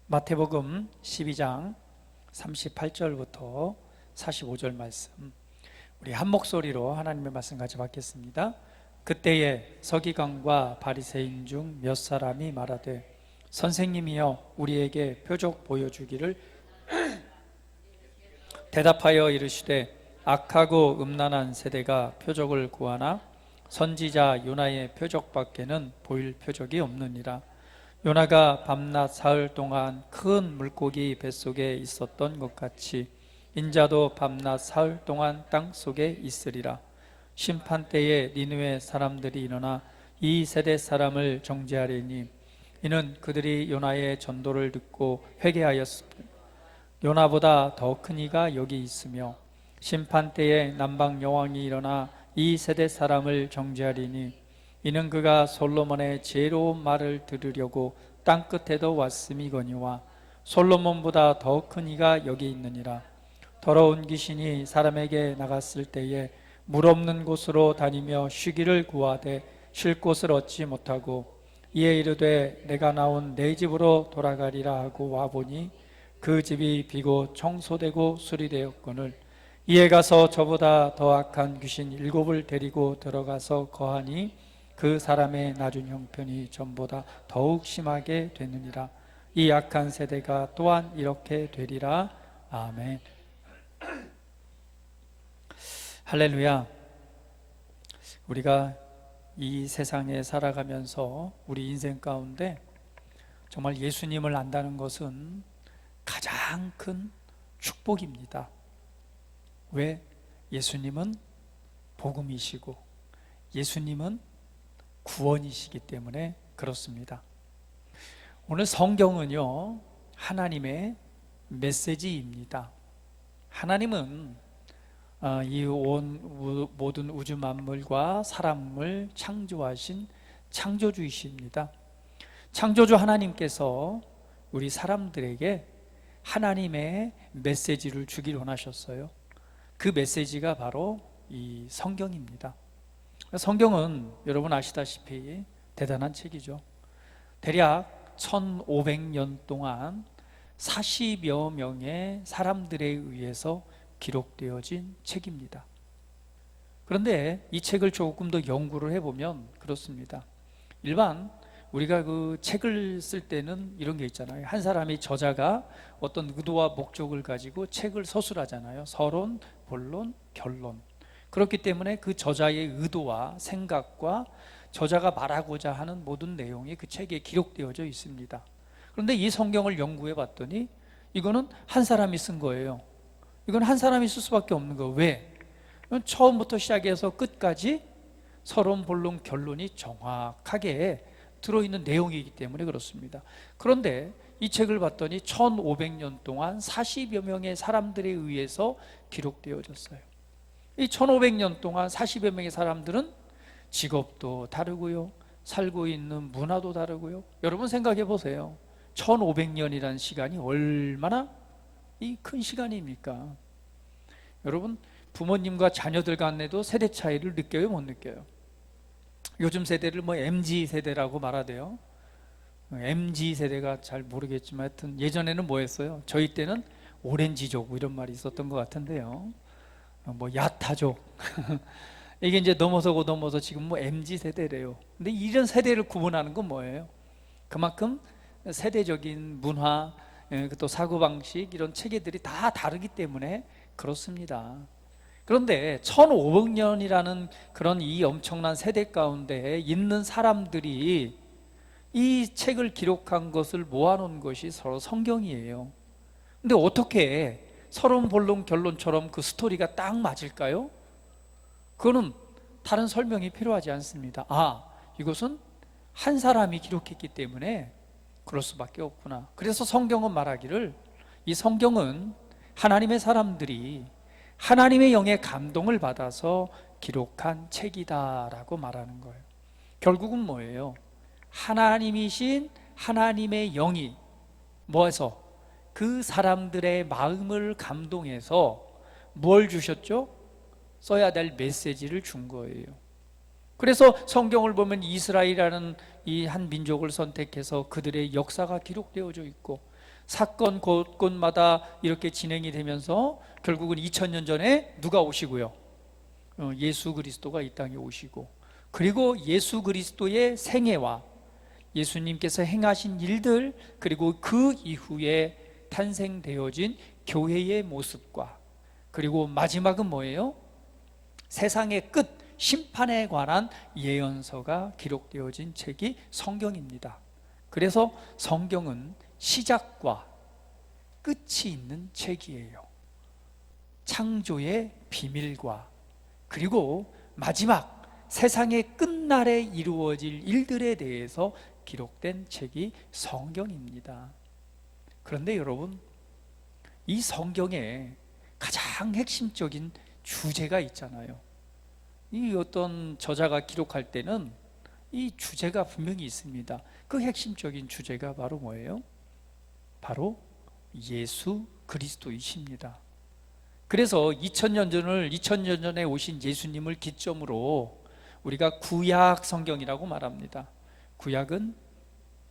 마태복음 12장 38절부터 45절 말씀, 우리 한 목소리로 하나님의 말씀 같이 받겠습니다. 그때에 서기관과 바리새인 중 몇 사람이 말하되, 선생님이여 우리에게 표적 보여주기를. 대답하여 이르시되, 악하고 음란한 세대가 표적을 구하나 선지자 요나의 표적밖에는 보일 표적이 없느니라. 요나가 밤낮 사흘 동안 큰 물고기 뱃속에 있었던 것 같이 인자도 밤낮 사흘 동안 땅속에 있으리라. 심판때에 니느웨 사람들이 일어나 이 세대 사람을 정죄하리니 이는 그들이 요나의 전도를 듣고 회개하였습니다. 요나보다 더 큰 이가 여기 있으며, 심판때에 남방 여왕이 일어나 이 세대 사람을 정죄하리니 이는 그가 솔로몬의 지혜로운 말을 들으려고 땅끝에도 왔음이거니와 솔로몬보다 더 큰 이가 여기 있느니라. 더러운 귀신이 사람에게 나갔을 때에 물 없는 곳으로 다니며 쉬기를 구하되 쉴 곳을 얻지 못하고 이에 이르되 내가 나온 내 집으로 돌아가리라 하고 와보니 그 집이 비고 청소되고 수리되었거늘 이에 가서 저보다 더 악한 귀신 7을 데리고 들어가서 거하니 그 사람의 낮은 형편이 전보다 더욱 심하게 되느니라. 이 악한 세대가 또한 이렇게 되리라. 아멘. 할렐루야. 우리가 이 세상에 살아가면서 우리 인생 가운데 정말 예수님을 안다는 것은 가장 큰 축복입니다. 왜? 예수님은 복음이시고 예수님은 구원이시기 때문에 그렇습니다. 오늘 성경은요, 하나님의 메시지입니다. 하나님은 이 모든 우주 만물과 사람을 창조하신 창조주이십니다. 창조주 하나님께서 우리 사람들에게 하나님의 메시지를 주길 원하셨어요. 그 메시지가 바로 이 성경입니다. 성경은 여러분 아시다시피 대단한 책이죠. 대략 1500년 동안 40여 명의 사람들에 의해서 기록되어진 책입니다. 그런데 이 책을 조금 더 연구를 해보면 그렇습니다. 일반 우리가 그 책을 쓸 때는 이런 게 있잖아요. 한 사람이 저자가 어떤 의도와 목적을 가지고 책을 서술하잖아요. 서론, 본론, 결론. 그렇기 때문에 그 저자의 의도와 생각과 저자가 말하고자 하는 모든 내용이 그 책에 기록되어져 있습니다. 그런데 이 성경을 연구해 봤더니 이거는 한 사람이 쓴 거예요. 이건 한 사람이 쓸 수밖에 없는 거예요. 왜? 처음부터 시작해서 끝까지 서론, 본론, 결론이 정확하게 들어있는 내용이기 때문에 그렇습니다. 그런데 이 책을 봤더니 1500년 동안 40여 명의 사람들에 의해서 기록되어졌어요. 이 1500년 동안 40여 명의 사람들은 직업도 다르고요, 살고 있는 문화도 다르고요. 여러분 생각해 보세요. 1500년이라는 시간이 얼마나 큰 시간입니까? 여러분, 부모님과 자녀들 간에도 세대 차이를 느껴요, 못 느껴요? 요즘 세대를 MZ 세대라고 말하대요. MZ 세대가 잘 모르겠지만 하여튼 예전에는 뭐였어요? 저희 때는 오렌지족 이런 말이 있었던 것 같은데요. 야타족 이게 이제 넘어서 지금 MZ 세대래요. 근데 이런 세대를 구분하는 건 뭐예요? 그만큼 세대적인 문화, 또 사고방식, 이런 체계들이 다 다르기 때문에 그렇습니다. 그런데 1500년이라는 그런 이 엄청난 세대 가운데 있는 사람들이 이 책을 기록한 것을 모아놓은 것이 서로 성경이에요. 근데 어떻게 서론, 본론, 결론처럼 그 스토리가 딱 맞을까요? 그거는 다른 설명이 필요하지 않습니다. 이것은 한 사람이 기록했기 때문에 그럴 수밖에 없구나. 그래서 성경은 말하기를, 이 성경은 하나님의 사람들이 하나님의 영의 감동을 받아서 기록한 책이다라고 말하는 거예요. 결국은 뭐예요? 하나님이신 하나님의 영이 뭐해서 그 사람들의 마음을 감동해서 뭘 주셨죠? 써야 될 메시지를 준 거예요. 그래서 성경을 보면 이스라엘이라는 이 한 민족을 선택해서 그들의 역사가 기록되어져 있고, 사건 곳곳마다 이렇게 진행이 되면서 결국은 2000년 전에 누가 오시고요? 예수 그리스도가 이 땅에 오시고, 그리고 예수 그리스도의 생애와 예수님께서 행하신 일들, 그리고 그 이후에 탄생되어진 교회의 모습과, 그리고 마지막은 뭐예요? 세상의 끝, 심판에 관한 예언서가 기록되어진 책이 성경입니다. 그래서 성경은 시작과 끝이 있는 책이에요. 창조의 비밀과, 그리고 마지막 세상의 끝날에 이루어질 일들에 대해서 기록된 책이 성경입니다. 그런데 여러분, 이 성경에 가장 핵심적인 주제가 있잖아요. 이 어떤 저자가 기록할 때는 이 주제가 분명히 있습니다. 그 핵심적인 주제가 바로 뭐예요? 바로 예수 그리스도이십니다. 그래서 2000년 전에 오신 예수님을 기점으로 우리가 구약 성경이라고 말합니다. 구약은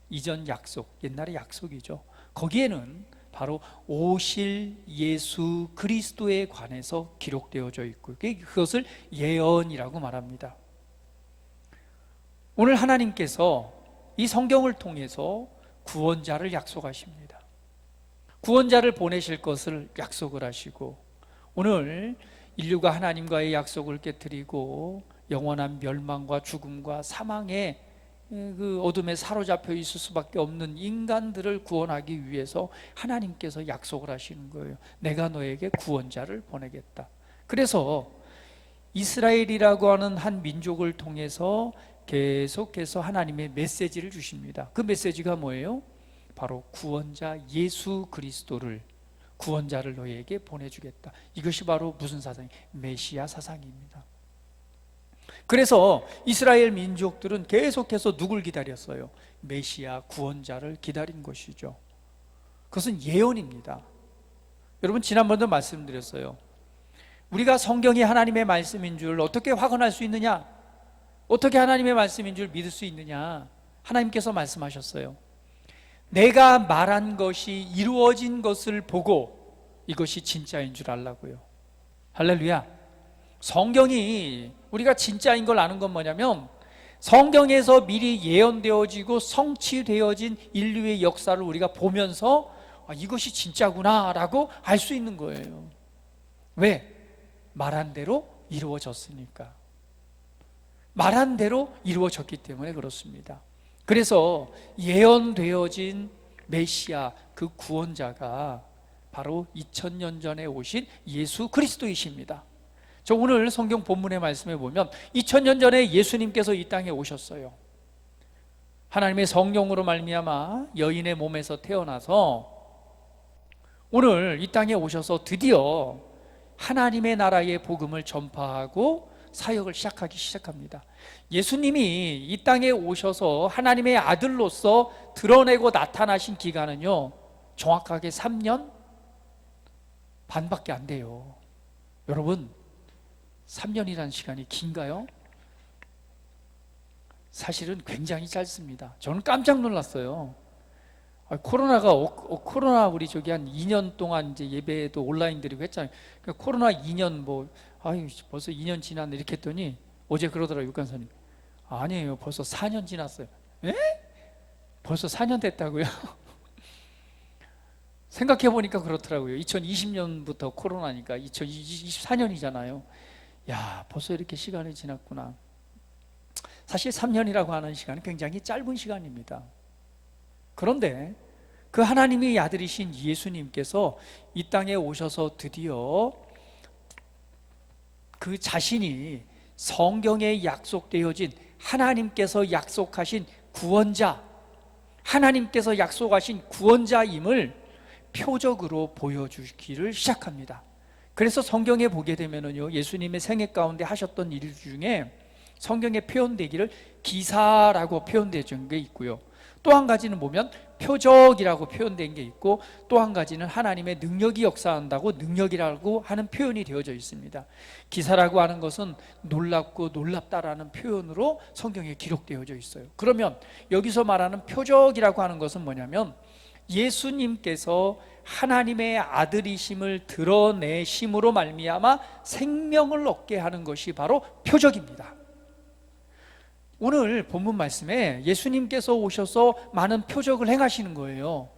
이전 약속, 옛날의 약속이죠. 거기에는 바로 오실 예수 그리스도에 관해서 기록되어져 있고, 그것을 예언이라고 말합니다. 오늘 하나님께서 이 성경을 통해서 구원자를 약속하십니다. 구원자를 보내실 것을 약속을 하시고, 오늘 인류가 하나님과의 약속을 깨뜨리고 영원한 멸망과 죽음과 사망의 그 어둠에 사로잡혀 있을 수밖에 없는 인간들을 구원하기 위해서 하나님께서 약속을 하시는 거예요. 내가 너에게 구원자를 보내겠다. 그래서 이스라엘이라고 하는 한 민족을 통해서 계속해서 하나님의 메시지를 주십니다. 그 메시지가 뭐예요? 바로 구원자 예수 그리스도를, 구원자를 너에게 보내주겠다. 이것이 바로 무슨 사상이에요? 메시아 사상입니다. 그래서 이스라엘 민족들은 계속해서 누굴 기다렸어요? 메시아 구원자를 기다린 것이죠. 그것은 예언입니다. 여러분, 지난번도 말씀드렸어요. 우리가 성경이 하나님의 말씀인 줄 어떻게 확언할 수 있느냐? 어떻게 하나님의 말씀인 줄 믿을 수 있느냐? 하나님께서 말씀하셨어요. 내가 말한 것이 이루어진 것을 보고 이것이 진짜인 줄 알라고요. 할렐루야. 성경이 우리가 진짜인 걸 아는 건 뭐냐면, 성경에서 미리 예언되어지고 성취되어진 인류의 역사를 우리가 보면서 이것이 진짜구나 라고 알 수 있는 거예요. 왜? 말한 대로 이루어졌으니까. 말한 대로 이루어졌기 때문에 그렇습니다. 그래서 예언되어진 메시아, 그 구원자가 바로 2000년 전에 오신 예수 그리스도이십니다. 저 오늘 성경 본문의 말씀에 보면 2000년 전에 예수님께서 이 땅에 오셨어요. 하나님의 성령으로 말미암아 여인의 몸에서 태어나서 오늘 이 땅에 오셔서 드디어 하나님의 나라의 복음을 전파하고 사역을 시작합니다. 예수님이 이 땅에 오셔서 하나님의 아들로서 드러내고 나타나신 기간은요, 정확하게 3년 반밖에 안 돼요. 여러분, 3년이라는 시간이 긴가요? 사실은 굉장히 짧습니다. 저는 깜짝 놀랐어요. 코로나 우리 저기 한 2년 동안 이제 예배도 온라인 드리고 했잖아요. 그러니까 코로나 2년 벌써 2년 지났네 이렇게 했더니 어제 그러더라고요, 육간사님. 아니에요, 벌써 4년 지났어요. 에? 벌써 4년 됐다고요? 생각해 보니까 그렇더라고요. 2020년부터 코로나니까 2024년이잖아요. 야, 벌써 이렇게 시간이 지났구나. 사실 3년이라고 하는 시간은 굉장히 짧은 시간입니다. 그런데 그 하나님의 아들이신 예수님께서 이 땅에 오셔서 드디어 그 자신이 성경에 약속되어진 하나님께서 약속하신 구원자, 하나님께서 약속하신 구원자임을 표적으로 보여주기를 시작합니다. 그래서 성경에 보게 되면은요, 예수님의 생애 가운데 하셨던 일 중에 성경에 표현되기를 기사라고 표현되어 게 있고요, 또 한 가지는 보면 표적이라고 표현된 게 있고, 또 한 가지는 하나님의 능력이 역사한다고 능력이라고 하는 표현이 되어져 있습니다. 기사라고 하는 것은 놀랍고 놀랍다라는 표현으로 성경에 기록되어져 있어요. 그러면 여기서 말하는 표적이라고 하는 것은 뭐냐면, 예수님께서 하나님의 아들이심을 드러내심으로 말미암아 생명을 얻게 하는 것이 바로 표적입니다. 오늘 본문 말씀에 예수님께서 오셔서 많은 표적을 행하시는 거예요.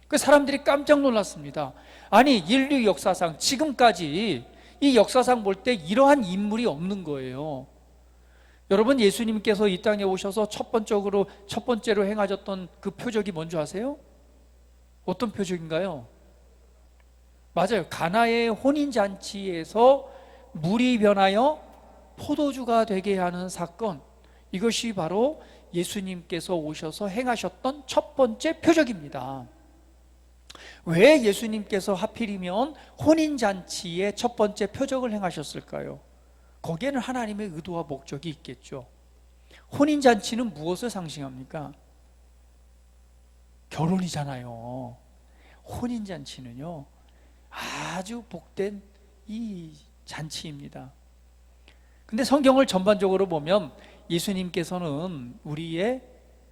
그 사람들이 깜짝 놀랐습니다. 아니, 인류 역사상 지금까지 이 역사상 볼 때 이러한 인물이 없는 거예요. 여러분, 예수님께서 이 땅에 오셔서 첫 번째로 행하셨던 그 표적이 뭔지 아세요? 어떤 표적인가요? 맞아요. 가나의 혼인잔치에서 물이 변하여 포도주가 되게 하는 사건, 이것이 바로 예수님께서 오셔서 행하셨던 첫 번째 표적입니다. 왜 예수님께서 하필이면 혼인잔치의 첫 번째 표적을 행하셨을까요? 거기에는 하나님의 의도와 목적이 있겠죠. 혼인잔치는 무엇을 상징합니까? 결혼이잖아요. 혼인잔치는요, 아주 복된 이 잔치입니다. 근데 성경을 전반적으로 보면 예수님께서는 우리의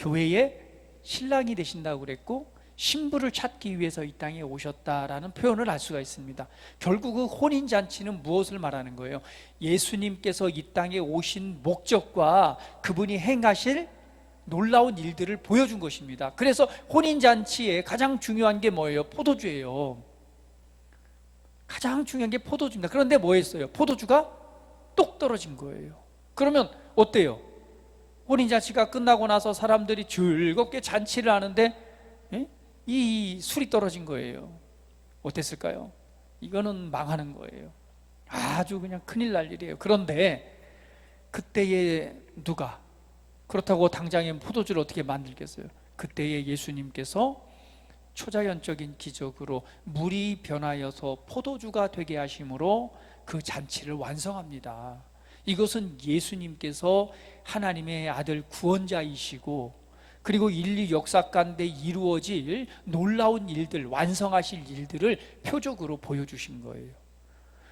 교회의 신랑이 되신다고 그랬고, 신부를 찾기 위해서 이 땅에 오셨다라는 표현을 알 수가 있습니다. 결국 그 혼인잔치는 무엇을 말하는 거예요? 예수님께서 이 땅에 오신 목적과 그분이 행하실 놀라운 일들을 보여준 것입니다. 그래서 혼인잔치에 가장 중요한 게 뭐예요? 포도주예요. 가장 중요한 게 포도주입니다. 그런데 뭐 했어요? 포도주가 똑 떨어진 거예요. 그러면 어때요? 혼인잔치가 끝나고 나서 사람들이 즐겁게 잔치를 하는데 이 술이 떨어진 거예요. 어땠을까요? 이거는 망하는 거예요. 아주 그냥 큰일 날 일이에요. 그런데 그때에 누가 그렇다고 당장에 포도주를 어떻게 만들겠어요? 그때에 예수님께서 초자연적인 기적으로 물이 변하여서 포도주가 되게 하심으로 그 잔치를 완성합니다. 이것은 예수님께서 하나님의 아들 구원자이시고, 그리고 인류 역사 가운데 이루어질 놀라운 일들, 완성하실 일들을 표적으로 보여주신 거예요.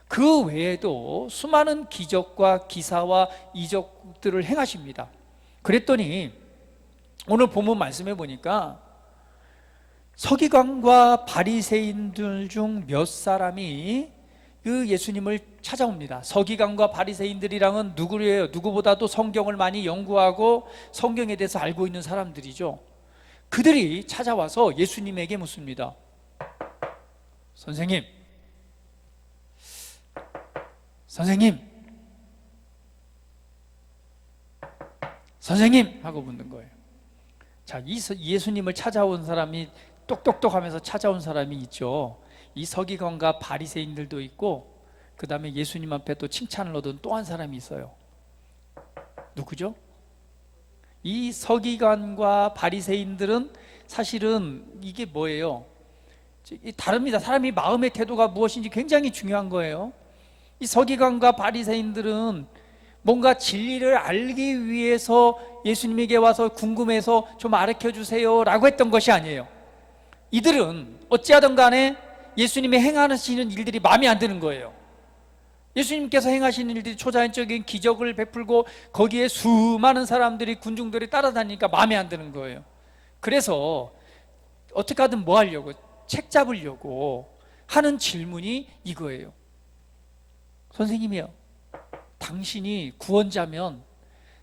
그 외에도 수많은 기적과 기사와 이적들을 행하십니다. 그랬더니 오늘 본문 말씀해 보니까 서기관과 바리새인들 중 몇 사람이 그 예수님을 찾아옵니다. 서기관과 바리새인들이랑은 누구예요? 누구보다도 성경을 많이 연구하고 성경에 대해서 알고 있는 사람들이죠. 그들이 찾아와서 예수님에게 묻습니다. 선생님, 선생님 하고 묻는 거예요. 자, 이 예수님을 찾아온 사람이 똑똑똑 하면서 찾아온 사람이 있죠. 이 서기관과 바리새인들도 있고, 그 다음에 예수님 앞에 또 칭찬을 얻은 또 한 사람이 있어요. 누구죠? 이 서기관과 바리새인들은 사실은 이게 뭐예요? 다릅니다. 사람이 마음의 태도가 무엇인지 굉장히 중요한 거예요. 이 서기관과 바리새인들은 뭔가 진리를 알기 위해서 예수님에게 와서 궁금해서 좀 가르쳐 주세요 라고 했던 것이 아니에요. 이들은 어찌하든 간에 예수님이 행하시는 일들이 마음에 안 드는 거예요. 예수님께서 행하시는 일들이 초자연적인 기적을 베풀고 거기에 수많은 사람들이, 군중들이 따라다니니까 마음에 안 드는 거예요. 그래서 어떻게 하든 뭐 하려고, 책 잡으려고 하는 질문이 이거예요. 선생님이요, 당신이 구원자면,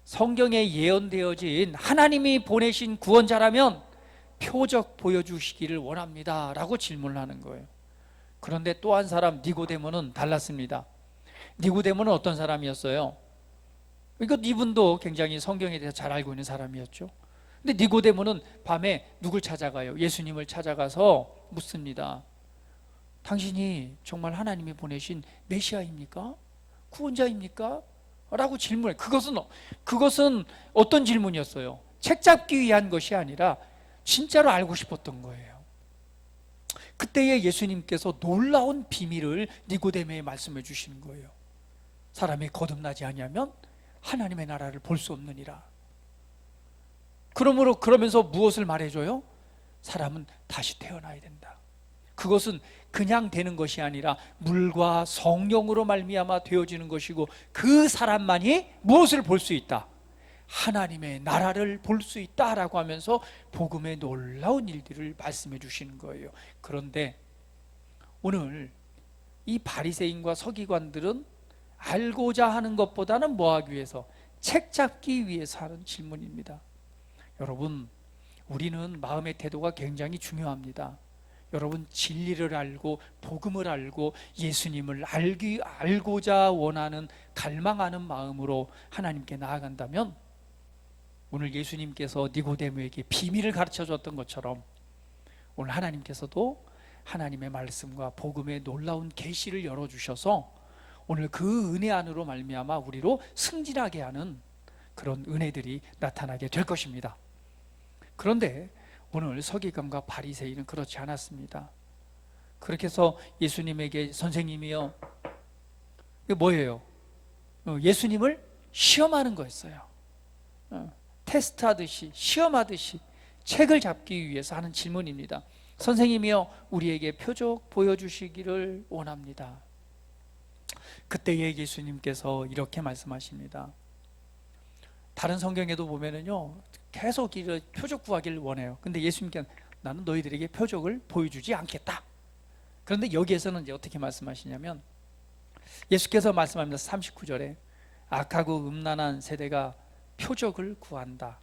성경에 예언되어진 하나님이 보내신 구원자라면 표적 보여주시기를 원합니다 라고 질문을 하는 거예요. 그런데 또 한 사람, 니고데모는 달랐습니다. 니고데모는 어떤 사람이었어요? 이분도 굉장히 성경에 대해서 잘 알고 있는 사람이었죠. 근데 니고데모는 밤에 누굴 찾아가요? 예수님을 찾아가서 묻습니다. 당신이 정말 하나님이 보내신 메시아입니까? 구원자입니까? 라고 질문해요. 그것은 어떤 질문이었어요? 책 잡기 위한 것이 아니라 진짜로 알고 싶었던 거예요. 그때에 예수님께서 놀라운 비밀을 니고데모에 말씀해 주시는 거예요. 사람이 거듭나지 아니하면 하나님의 나라를 볼 수 없느니라. 그러면서 무엇을 말해줘요? 사람은 다시 태어나야 된다. 그것은 그냥 되는 것이 아니라 물과 성령으로 말미암아 되어지는 것이고, 그 사람만이 무엇을 볼 수 있다? 하나님의 나라를 볼 수 있다라고 하면서 복음의 놀라운 일들을 말씀해 주시는 거예요. 그런데 오늘 이 바리새인과 서기관들은 알고자 하는 것보다는 뭐 하기 위해서? 책 잡기 위해서 하는 질문입니다. 여러분, 우리는 마음의 태도가 굉장히 중요합니다. 여러분, 진리를 알고 복음을 알고 예수님을 알고자 원하는, 갈망하는 마음으로 하나님께 나아간다면, 오늘 예수님께서 니고데모에게 비밀을 가르쳐 줬던 것처럼 오늘 하나님께서도 하나님의 말씀과 복음의 놀라운 계시를 열어주셔서 오늘 그 은혜 안으로 말미암아 우리로 승진하게 하는 그런 은혜들이 나타나게 될 것입니다. 그런데 오늘 서기관과 바리새인은 그렇지 않았습니다. 그렇게 해서 예수님에게 선생님이요, 이게 뭐예요? 예수님을 시험하는 거였어요. 테스트하듯이, 시험하듯이 책을 잡기 위해서 하는 질문입니다. 선생님이요, 우리에게 표적 보여주시기를 원합니다. 그때에 예수님께서 이렇게 말씀하십니다. 다른 성경에도 보면은요, 계속 표적 구하기를 원해요. 근데 예수님께서 나는 너희들에게 표적을 보여주지 않겠다. 그런데 여기에서는 이제 어떻게 말씀하시냐면, 예수께서 말씀합니다. 39절에 악하고 음란한 세대가 표적을 구한다.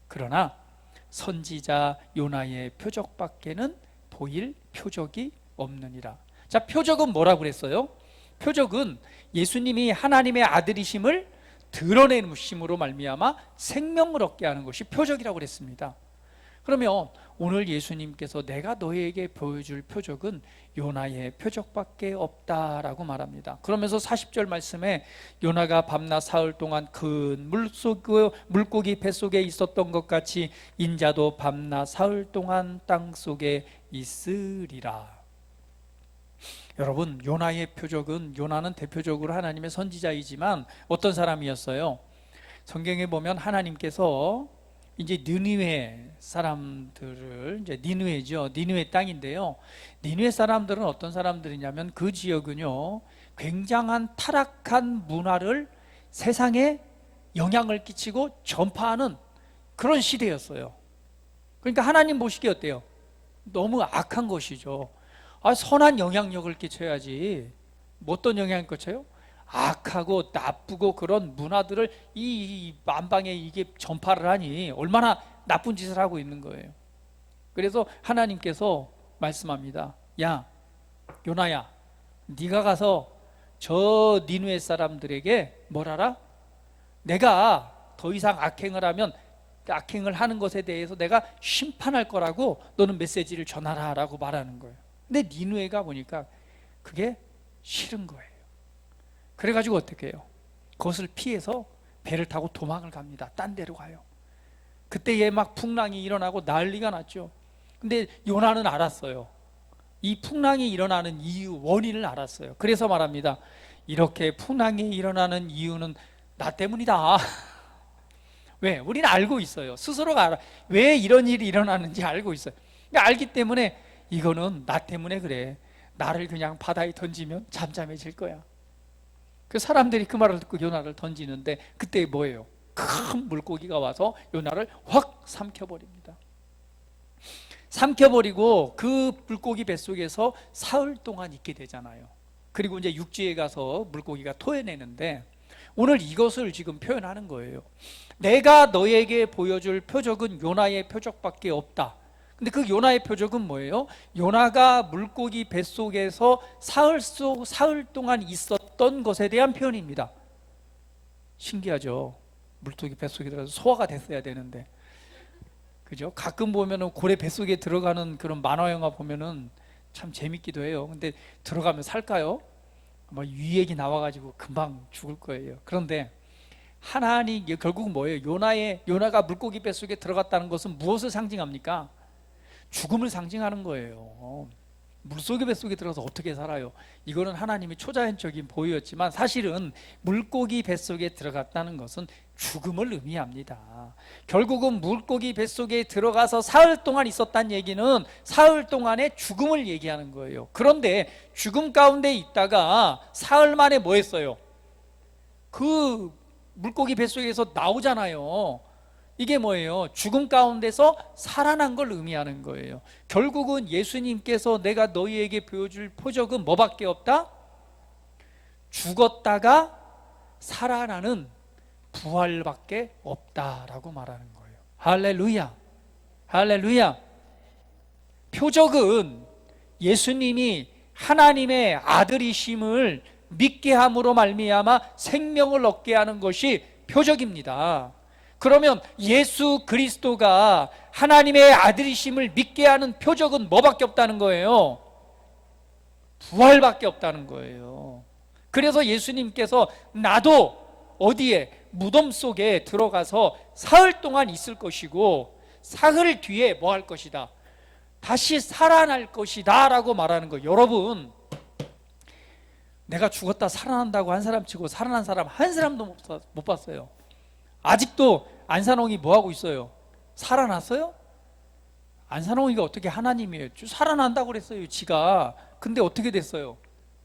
그러나 선지자 요나의 표적밖에는 보일 표적이 없느니라. 자, 표적은 뭐라고 그랬어요? 표적은 예수님이 하나님의 아들이심을 드러내심으로 말미암아 생명을 얻게 하는 것이 표적이라고 그랬습니다. 그러면 오늘 예수님께서 내가 너희에게 보여줄 표적은 요나의 표적밖에 없다라고 말합니다. 그러면서 40절 말씀에 요나가 밤낮 사흘 동안 큰 물고기 뱃속에 있었던 것 같이 인자도 밤낮 사흘 동안 땅속에 있으리라. 여러분, 요나의 표적은, 요나는 대표적으로 하나님의 선지자이지만 어떤 사람이었어요? 성경에 보면 하나님께서 이제 느니웨 사람들을, 이제 니느웨죠, 니느웨 땅인데요, 니느웨 사람들은 어떤 사람들이냐면 그 지역은요, 굉장한 타락한 문화를 세상에 영향을 끼치고 전파하는 그런 시대였어요. 그러니까 하나님 보시기에 어때요? 너무 악한 것이죠. 선한 영향력을 끼쳐야지. 어떤 영향을 끼쳐요? 악하고 나쁘고 그런 문화들을 이 만방에 이게 전파를 하니 얼마나 나쁜 짓을 하고 있는 거예요. 그래서 하나님께서 말씀합니다. 야, 요나야, 네가 가서 저 니느웨 사람들에게 뭘 하라? 내가 더 이상 악행을 하면 악행을 하는 것에 대해서 내가 심판할 거라고 너는 메시지를 전하라 라고 말하는 거예요. 근데 니느웨가 보니까 그게 싫은 거예요. 그래가지고 어떻게 해요? 그것을 피해서 배를 타고 도망을 갑니다. 딴 데로 가요. 그때에 막 풍랑이 일어나고 난리가 났죠. 근데 요나는 알았어요. 이 풍랑이 일어나는 이유, 원인을 알았어요. 그래서 말합니다. 이렇게 풍랑이 일어나는 이유는 나 때문이다. 왜? 우리는 알고 있어요. 스스로가 알아. 왜 이런 일이 일어나는지 알고 있어요. 그러니까 알기 때문에 이거는 나 때문에 그래. 나를 그냥 바다에 던지면 잠잠해질 거야. 그 사람들이 그 말을 듣고 요나를 던지는데 그때 뭐예요? 큰 물고기가 와서 요나를 확 삼켜버립니다. 삼켜버리고 그 물고기 뱃속에서 사흘 동안 있게 되잖아요. 그리고 이제 육지에 가서 물고기가 토해내는데 오늘 이것을 지금 표현하는 거예요. 내가 너에게 보여줄 표적은 요나의 표적밖에 없다. 근데 그 요나의 표적은 뭐예요? 요나가 물고기 뱃속에서 사흘 동안 있었던 것에 대한 표현입니다. 신기하죠? 물고기 뱃속에 들어가서 소화가 됐어야 되는데, 그죠? 가끔 보면은 고래 뱃속에 들어가는 그런 만화 영화 보면은 참 재밌기도 해요. 근데 들어가면 살까요? 아마 유액이 나와가지고 금방 죽을 거예요. 그런데 하나님 결국은 뭐예요? 요나가 물고기 뱃속에 들어갔다는 것은 무엇을 상징합니까? 죽음을 상징하는 거예요. 물속에 뱃속에 들어가서 어떻게 살아요? 이거는 하나님의 초자연적인 보여였지만 사실은 물고기 뱃속에 들어갔다는 것은 죽음을 의미합니다. 결국은 물고기 뱃속에 들어가서 사흘 동안 있었다는 얘기는 사흘 동안의 죽음을 얘기하는 거예요. 그런데 죽음 가운데 있다가 사흘 만에 뭐 했어요? 그 물고기 뱃속에서 나오잖아요. 이게 뭐예요? 죽음 가운데서 살아난 걸 의미하는 거예요. 결국은 예수님께서 내가 너희에게 보여줄 표적은 뭐밖에 없다? 죽었다가 살아나는 부활밖에 없다라고 말하는 거예요. 할렐루야, 할렐루야. 표적은 예수님이 하나님의 아들이심을 믿게 함으로 말미암아 생명을 얻게 하는 것이 표적입니다. 그러면 예수 그리스도가 하나님의 아들이심을 믿게 하는 표적은 뭐밖에 없다는 거예요? 부활밖에 없다는 거예요. 그래서 예수님께서 나도 어디에? 무덤 속에 들어가서 사흘 동안 있을 것이고 사흘 뒤에 뭐 할 것이다? 다시 살아날 것이다 라고 말하는 거예요. 여러분, 내가 죽었다 살아난다고 한 사람 치고 살아난 사람 한 사람도 못 봤어요. 아직도 안산홍이 뭐하고 있어요? 살아났어요? 안산홍이가 어떻게 하나님이에요? 살아난다고 그랬어요, 지가. 근데 어떻게 됐어요?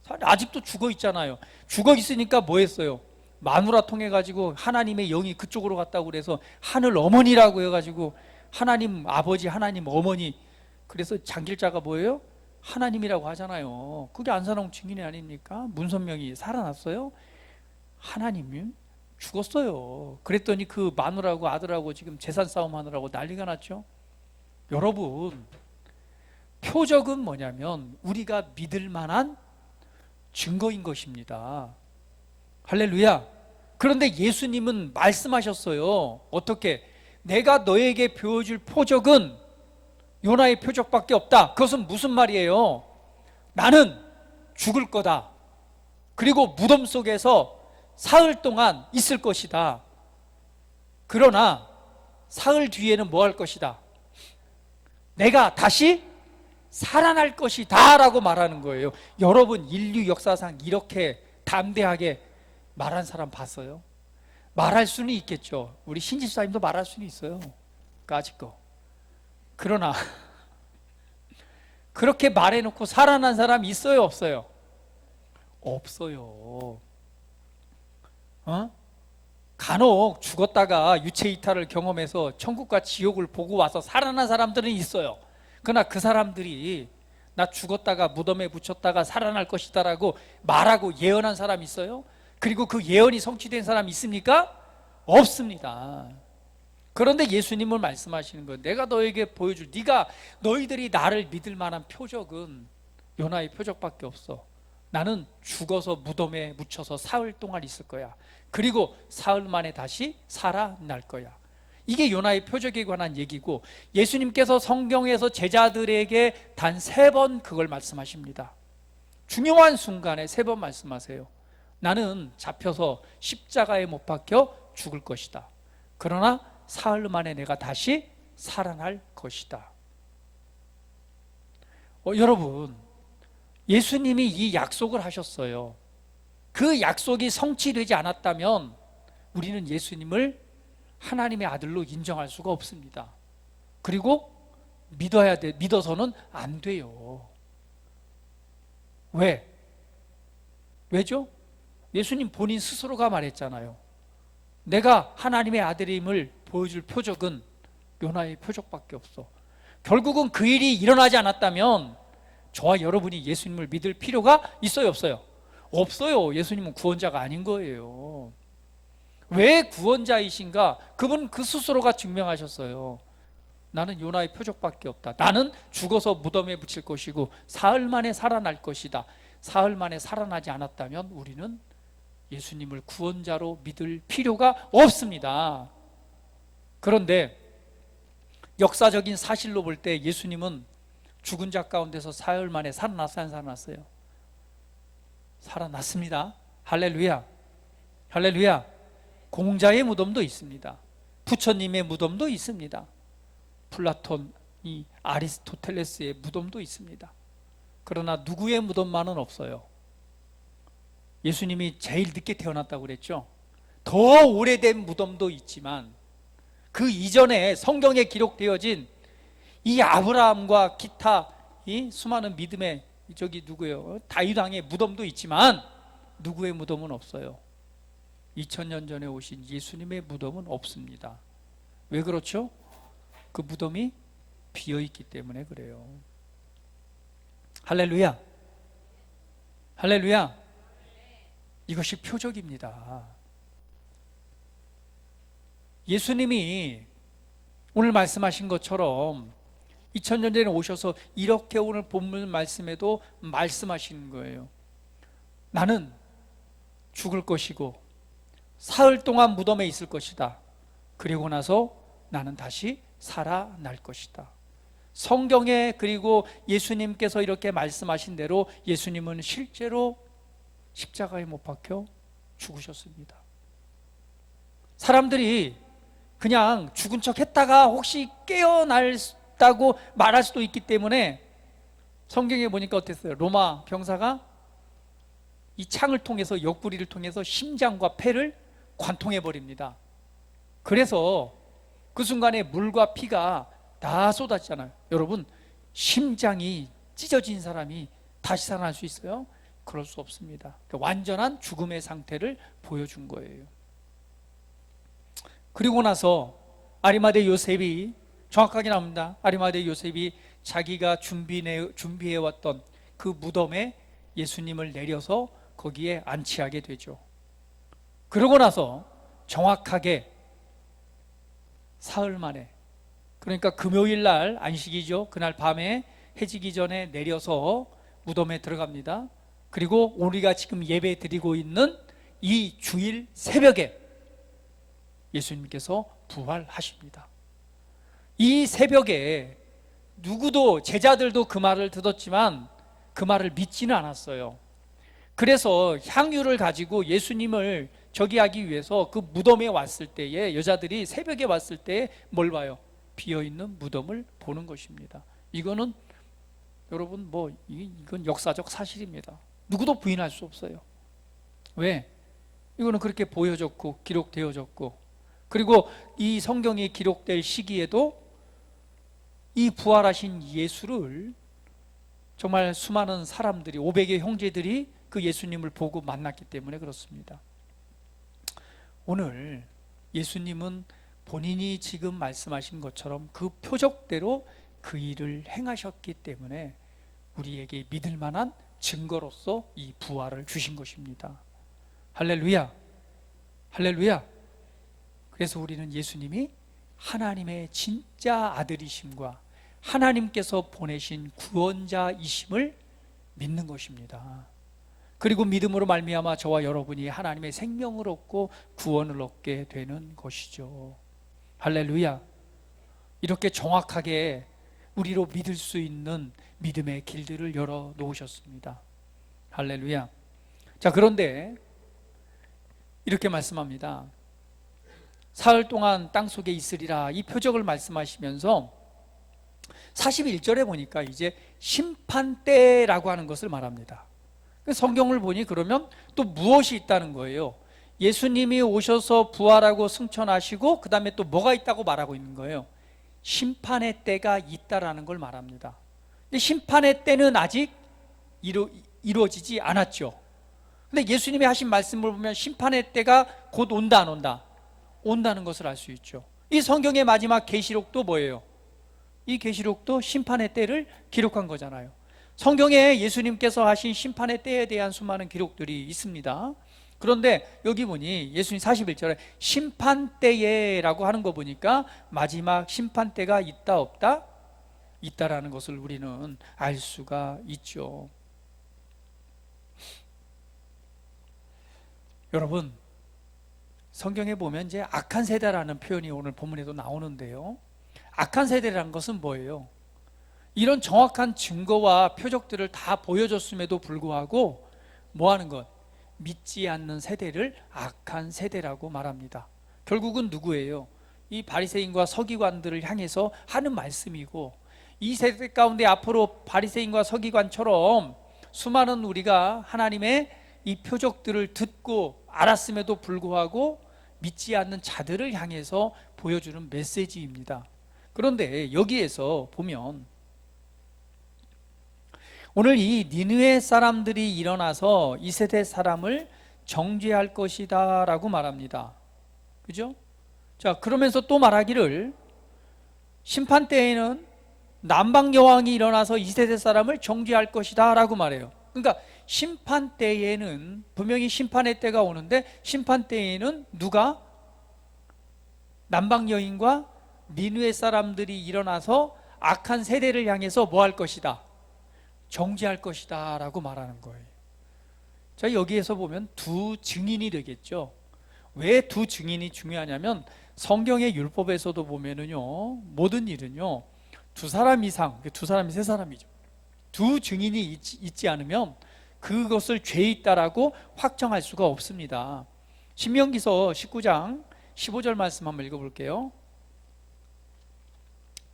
아직도 죽어 있잖아요. 죽어 있으니까 뭐 했어요? 마누라 통해 가지고 하나님의 영이 그쪽으로 갔다고 그래서 하늘 어머니라고 해가지고 하나님 아버지, 하나님 어머니, 그래서 장길자가 뭐예요? 하나님이라고 하잖아요. 그게 안산홍 증인이 아닙니까? 문선명이 살아났어요? 하나님이 죽었어요. 그랬더니 그 마누라하고 아들하고 지금 재산 싸움 하느라고 난리가 났죠. 여러분, 표적은 뭐냐면 우리가 믿을 만한 증거인 것입니다. 할렐루야. 그런데 예수님은 말씀하셨어요. 어떻게? 내가 너에게 보여줄 표적은 요나의 표적밖에 없다. 그것은 무슨 말이에요? 나는 죽을 거다. 그리고 무덤 속에서 사흘 동안 있을 것이다. 그러나 사흘 뒤에는 뭐 할 것이다? 내가 다시 살아날 것이다 라고 말하는 거예요. 여러분, 인류 역사상 이렇게 담대하게 말한 사람 봤어요? 말할 수는 있겠죠. 우리 신집사님도 말할 수는 있어요. 까짓 거. 그러나 그렇게 말해놓고 살아난 사람 있어요, 없어요? 없어요. 간혹 죽었다가 유체 이탈을 경험해서 천국과 지옥을 보고 와서 살아난 사람들은 있어요. 그러나 그 사람들이 나 죽었다가 무덤에 묻혔다가 살아날 것이다 라고 말하고 예언한 사람 있어요? 그리고 그 예언이 성취된 사람 있습니까? 없습니다. 그런데 예수님은 말씀하시는 거예요. 내가 너에게 보여줄, 너희들이 나를 믿을 만한 표적은 요나의 표적밖에 없어. 나는 죽어서 무덤에 묻혀서 사흘 동안 있을 거야. 그리고 사흘 만에 다시 살아날 거야. 이게 요나의 표적에 관한 얘기고, 예수님께서 성경에서 제자들에게 단 3번 그걸 말씀하십니다. 중요한 순간에 3번 말씀하세요. 나는 잡혀서 십자가에 못 박혀 죽을 것이다. 그러나 사흘 만에 내가 다시 살아날 것이다. 여러분, 예수님이 이 약속을 하셨어요. 그 약속이 성취되지 않았다면 우리는 예수님을 하나님의 아들로 인정할 수가 없습니다. 그리고 믿어서는 안 돼요. 왜? 왜죠? 예수님 본인 스스로가 말했잖아요. 내가 하나님의 아들임을 보여줄 표적은 요나의 표적밖에 없어. 결국은 그 일이 일어나지 않았다면 저와 여러분이 예수님을 믿을 필요가 있어요, 없어요? 없어요. 예수님은 구원자가 아닌 거예요. 왜 구원자이신가? 그분 그 스스로가 증명하셨어요. 나는 요나의 표적밖에 없다. 나는 죽어서 무덤에 묻힐 것이고 사흘 만에 살아날 것이다. 사흘 만에 살아나지 않았다면 우리는 예수님을 구원자로 믿을 필요가 없습니다. 그런데 역사적인 사실로 볼 때 예수님은 죽은 자 가운데서 사흘 만에 살아났어요, 안 살아났어요? 살아났습니다. 할렐루야, 할렐루야. 공자의 무덤도 있습니다. 부처님의 무덤도 있습니다. 플라톤, 이 아리스토텔레스의 무덤도 있습니다. 그러나 누구의 무덤만은 없어요. 예수님이 제일 늦게 태어났다고 그랬죠. 더 오래된 무덤도 있지만 그 이전에 성경에 기록되어진 이 아브라함과 기타 이 수많은 믿음의 저기 누구예요? 다윗 왕의 무덤도 있지만 누구의 무덤은 없어요. 2000년 전에 오신 예수님의 무덤은 없습니다. 왜 그렇죠? 그 무덤이 비어있기 때문에 그래요. 할렐루야, 할렐루야. 이것이 표적입니다. 예수님이 오늘 말씀하신 것처럼 2000년 전에 오셔서 이렇게 오늘 본문 말씀에도 말씀하시는 거예요. 나는 죽을 것이고 사흘 동안 무덤에 있을 것이다. 그리고 나서 나는 다시 살아날 것이다. 성경에 그리고 예수님께서 이렇게 말씀하신 대로 예수님은 실제로 십자가에 못 박혀 죽으셨습니다. 사람들이 그냥 죽은 척 했다가 혹시 깨어났다고 말할 수도 있기 때문에 성경에 보니까 어땠어요? 로마 병사가 이 창을 통해서 옆구리를 통해서 심장과 폐를 관통해 버립니다. 그래서 그 순간에 물과 피가 다 쏟아지잖아요. 여러분, 심장이 찢어진 사람이 다시 살아날 수 있어요? 그럴 수 없습니다. 그러니까 완전한 죽음의 상태를 보여준 거예요. 그리고 나서 아리마대 요셉이 정확하게 나옵니다. 아리마대 요셉이 자기가 준비해왔던 그 무덤에 예수님을 내려서 거기에 안치하게 되죠. 그러고 나서 정확하게 사흘 만에, 그러니까 금요일 날 안식이죠. 그날 밤에 해지기 전에 내려서 무덤에 들어갑니다. 그리고 우리가 지금 예배 드리고 있는 이 주일 새벽에 예수님께서 부활하십니다. 이 새벽에 누구도, 제자들도 그 말을 들었지만 그 말을 믿지는 않았어요. 그래서 향유를 가지고 예수님을 저기 하기 위해서 그 무덤에 왔을 때에, 여자들이 새벽에 왔을 때에 뭘 봐요? 비어있는 무덤을 보는 것입니다. 이거는 여러분 이건 역사적 사실입니다. 누구도 부인할 수 없어요. 왜? 이거는 그렇게 보여졌고 기록되어졌고, 그리고 이 성경이 기록될 시기에도 이 부활하신 예수를 정말 수많은 사람들이, 500의 형제들이 그 예수님을 보고 만났기 때문에 그렇습니다. 오늘 예수님은 본인이 지금 말씀하신 것처럼 그 표적대로 그 일을 행하셨기 때문에 우리에게 믿을 만한 증거로서 이 부활을 주신 것입니다. 할렐루야, 할렐루야. 그래서 우리는 예수님이 하나님의 진짜 아들이심과 하나님께서 보내신 구원자이심을 믿는 것입니다. 그리고 믿음으로 말미암아 저와 여러분이 하나님의 생명을 얻고 구원을 얻게 되는 것이죠. 할렐루야. 이렇게 정확하게 우리로 믿을 수 있는 믿음의 길들을 열어 놓으셨습니다. 할렐루야. 자, 그런데 이렇게 말씀합니다. 사흘 동안 땅속에 있으리라, 이 표적을 말씀하시면서 41절에 보니까 이제 심판대라고 하는 것을 말합니다. 성경을 보니 그러면 또 무엇이 있다는 거예요? 예수님이 오셔서 부활하고 승천하시고 그 다음에 또 뭐가 있다고 말하고 있는 거예요? 심판의 때가 있다라는 걸 말합니다. 근데 심판의 때는 아직 이루어지지 않았죠. 근데 예수님이 하신 말씀을 보면 심판의 때가 곧 온다, 안 온다? 온다는 것을 알 수 있죠. 이 성경의 마지막 계시록도 뭐예요? 이 계시록도 심판의 때를 기록한 거잖아요. 성경에 예수님께서 하신 심판의 때에 대한 수많은 기록들이 있습니다. 그런데 여기 보니 예수님 41절에 심판때에라고 하는 거 보니까 마지막 심판때가 있다 없다? 있다라는 것을 우리는 알 수가 있죠. 여러분, 성경에 보면 이제 악한 세대라는 표현이 오늘 본문에도 나오는데요. 악한 세대라는 것은 뭐예요? 이런 정확한 증거와 표적들을 다 보여줬음에도 불구하고 뭐 하는 것? 믿지 않는 세대를 악한 세대라고 말합니다. 결국은 누구예요? 이 바리새인과 서기관들을 향해서 하는 말씀이고, 이 세대 가운데 앞으로 바리새인과 서기관처럼 수많은 우리가 하나님의 이 표적들을 듣고 알았음에도 불구하고 믿지 않는 자들을 향해서 보여주는 메시지입니다. 그런데 여기에서 보면 오늘 이 니느웨 사람들이 일어나서 이 세대 사람을 정죄할 것이다 라고 말합니다. 그죠? 자, 그러면서 또 말하기를 심판 때에는 남방 여왕이 일어나서 이 세대 사람을 정죄할 것이다 라고 말해요. 그러니까 심판 때에는 분명히 심판의 때가 오는데 심판 때에는 누가? 남방 여인과 니느웨 사람들이 일어나서 악한 세대를 향해서 뭐 할 것이다? 정죄할 것이다 라고 말하는 거예요. 자, 여기에서 보면 두 증인이 되겠죠. 왜 두 증인이 중요하냐면 성경의 율법에서도 보면은요, 모든 일은요 두 사람 이상, 두 사람이 세 사람이죠. 두 증인이 있지 않으면 그것을 죄 있다라고 확정할 수가 없습니다. 신명기서 19장 15절 말씀 한번 읽어볼게요.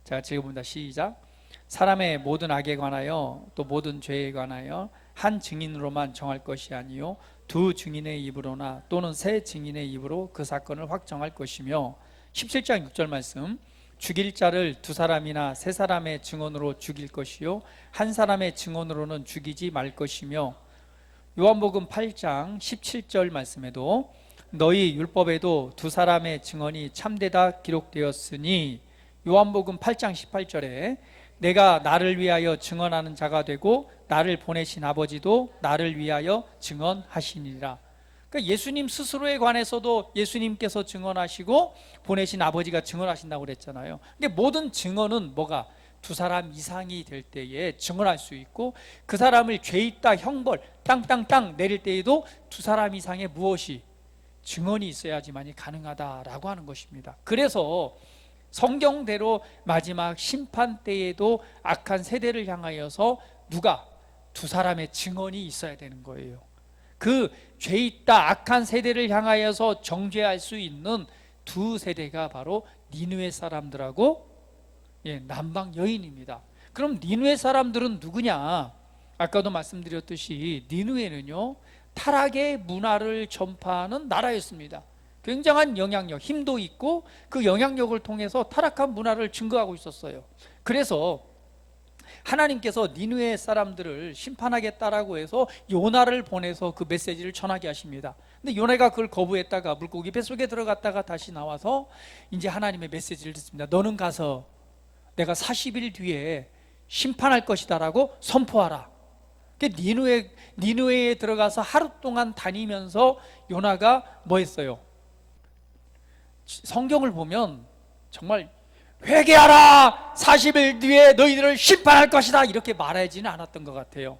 자, 읽어봅니다. 시작. 사람의 모든 악에 관하여 또 모든 죄에 관하여 한 증인으로만 정할 것이 아니요 두 증인의 입으로나 또는 세 증인의 입으로 그 사건을 확정할 것이며 17장 6절 말씀. 죽일 자를 두 사람이나 세 사람의 증언으로 죽일 것이요 한 사람의 증언으로는 죽이지 말 것이며 요한복음 8장 17절 말씀에도 너희 율법에도 두 사람의 증언이 참되다 기록되었으니 요한복음 8장 18절에 내가 나를 위하여 증언하는 자가 되고 나를 보내신 아버지도 나를 위하여 증언하시니라. 그러니까 예수님 스스로에 관해서도 예수님께서 증언하시고 보내신 아버지가 증언하신다고 그랬잖아요. 근데 모든 증언은 뭐가? 두 사람 이상이 될 때에 증언할 수 있고 그 사람을 죄 있다 형벌 땅땅땅 내릴 때에도 두 사람 이상의 무엇이? 증언이 있어야지만이 가능하다라고 하는 것입니다. 그래서 성경대로 마지막 심판 때에도 악한 세대를 향하여서 누가? 두 사람의 증언이 있어야 되는 거예요. 그 죄 있다 악한 세대를 향하여서 정죄할 수 있는 두 세대가 바로 니느웨 사람들하고 남방 여인입니다. 그럼 니느웨 사람들은 누구냐? 아까도 말씀드렸듯이 니느웨는요 타락의 문화를 전파하는 나라였습니다. 굉장한 영향력, 힘도 있고 그 영향력을 통해서 타락한 문화를 증거하고 있었어요. 그래서 하나님께서 니느웨 사람들을 심판하겠다라고 해서 요나를 보내서 그 메시지를 전하게 하십니다. 근데 요나가 그걸 거부했다가 물고기 뱃속에 들어갔다가 다시 나와서 이제 하나님의 메시지를 듣습니다. 너는 가서 내가 40일 뒤에 심판할 것이다 라고 선포하라. 니느웨에 들어가서 하루 동안 다니면서 요나가 뭐 했어요? 성경을 보면 정말 회개하라! 40일 뒤에 너희들을 심판할 것이다! 이렇게 말하지는 않았던 것 같아요.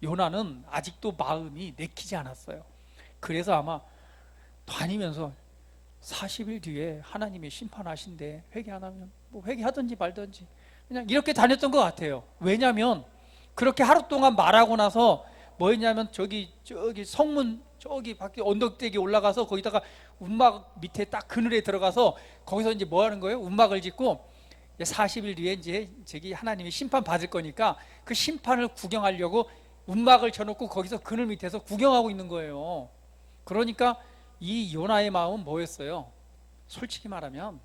요나는 아직도 마음이 내키지 않았어요. 그래서 아마 다니면서 40일 뒤에 하나님이 심판하신대. 회개 안 하면 뭐 회개하든지 말든지 그냥 이렇게 다녔던 것 같아요. 왜냐하면 그렇게 하루 동안 말하고 나서 뭐였냐면 저기 성문 저기 밖에 언덕대기 올라가서 거기다가 움막 밑에 딱 그늘에 들어가서 거기서 이제 뭐 하는 거예요? 움막을 짓고 40일 뒤에 이제 저기 하나님이 심판 받을 거니까 그 심판을 구경하려고 움막을 쳐놓고 거기서 그늘 밑에서 구경하고 있는 거예요. 그러니까 이 요나의 마음은 뭐였어요? 솔직히 말하면